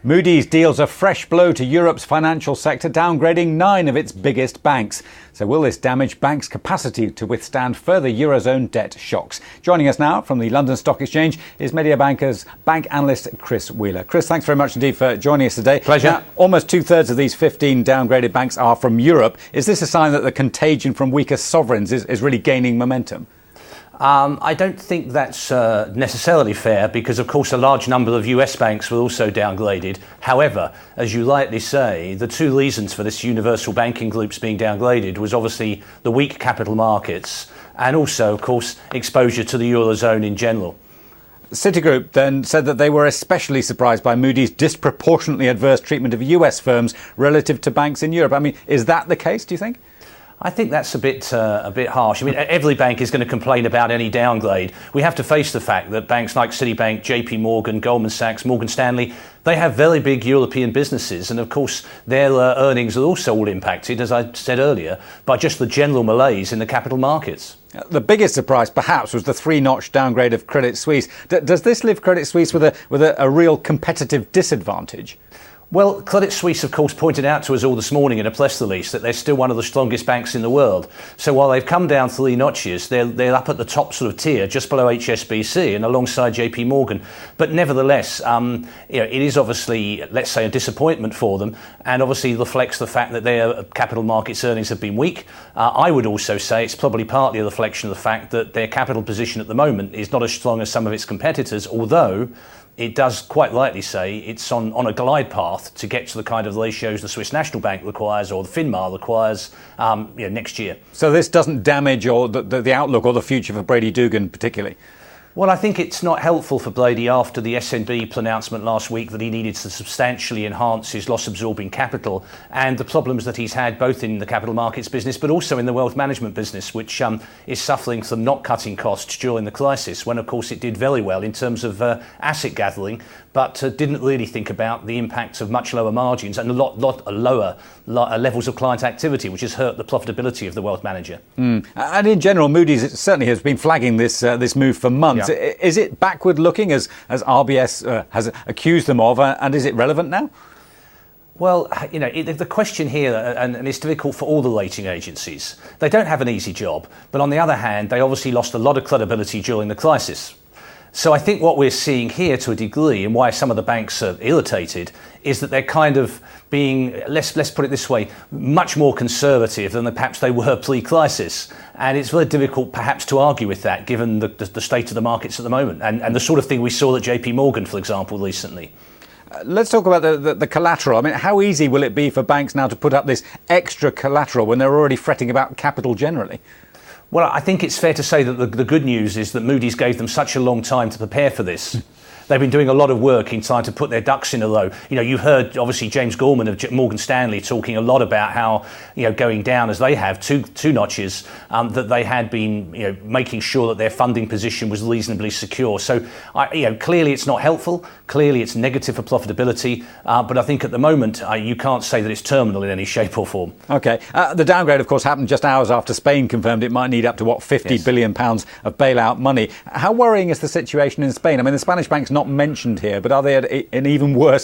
Moody's deals a fresh blow to Europe's financial sector, downgrading 9 of its biggest banks. So will this damage banks' capacity to withstand further Eurozone debt shocks? Joining us now from the London Stock Exchange is Mediabanker's bank analyst Chris Wheeler. Chris, thanks very much indeed for joining us today. Pleasure. Now, almost 2/3 of these 15 downgraded banks are from Europe. Is this a sign that the contagion from weaker sovereigns is really gaining momentum? I don't think that's necessarily fair because, of course, a large number of US banks were also downgraded. However, as you rightly say, the two reasons for this universal banking groups being downgraded was obviously the weak capital markets and also, of course, exposure to the Eurozone in general. Citigroup then said that they were especially surprised by Moody's disproportionately adverse treatment of US firms relative to banks in Europe. I mean, is that the case, do you think? I think that's a bit harsh. I mean, every bank is going to complain about any downgrade. We have to face the fact that banks like Citibank, JP Morgan, Goldman Sachs, Morgan Stanley, they have very big European businesses. And of course, their earnings are also all impacted, as I said earlier, by just the general malaise in the capital markets. The biggest surprise, perhaps, was the 3-notch downgrade of Credit Suisse. Does this leave Credit Suisse with a real competitive disadvantage? Well, Credit Suisse, of course, pointed out to us all this morning in a press release that they're still one of the strongest banks in the world. So while they've come down 3 notches, they're up at the top sort of tier, just below HSBC and alongside JP Morgan. But nevertheless, it is obviously, let's say, a disappointment for them, and obviously reflects the fact that their capital markets earnings have been weak. I would also say it's probably partly a reflection of the fact that their capital position at the moment is not as strong as some of its competitors, although it does quite rightly say it's on a glide path to get to the kind of ratios the Swiss National Bank requires or the FINMA requires next year. So this doesn't damage or the outlook or the future for Brady Dugan particularly? Well, I think it's not helpful for Brady after the SNB pronouncement last week that he needed to substantially enhance his loss-absorbing capital and the problems that he's had both in the capital markets business but also in the wealth management business, which is suffering from not cutting costs during the crisis when, of course, it did very well in terms of asset gathering, but didn't really think about the impact of much lower margins and a lot lower levels of client activity, which has hurt the profitability of the wealth manager. And in general, Moody's certainly has been flagging this move for months. Yeah. Is it backward-looking, as RBS has accused them of, and is it relevant now? Well, the question here, and it's difficult for all the rating agencies, they don't have an easy job, but on the other hand, they obviously lost a lot of credibility during the crisis. So I think what we're seeing here to a degree, and why some of the banks are irritated, is that they're kind of being, let's put it this way, much more conservative than perhaps they were pre-crisis. And it's very difficult perhaps to argue with that, given the state of the markets at the moment, and the sort of thing we saw at JP Morgan, for example, recently. Let's talk about the collateral. I mean, how easy will it be for banks now to put up this extra collateral when they're already fretting about capital generally? Well, I think it's fair to say that the good news is that Moody's gave them such a long time to prepare for this. They've been doing a lot of work in trying to put their ducks in a row. You heard obviously James Gorman of Morgan Stanley talking a lot about how, going down as they have two notches, that they had been, making sure that their funding position was reasonably secure. So, clearly it's not helpful. Clearly it's negative for profitability. But I think at the moment you can't say that it's terminal in any shape or form. OK. The downgrade, of course, happened just hours after Spain confirmed it might need up to, £50 billion of bailout money. How worrying is the situation in Spain? I mean, the Spanish banks not mentioned here, but are they at an even worse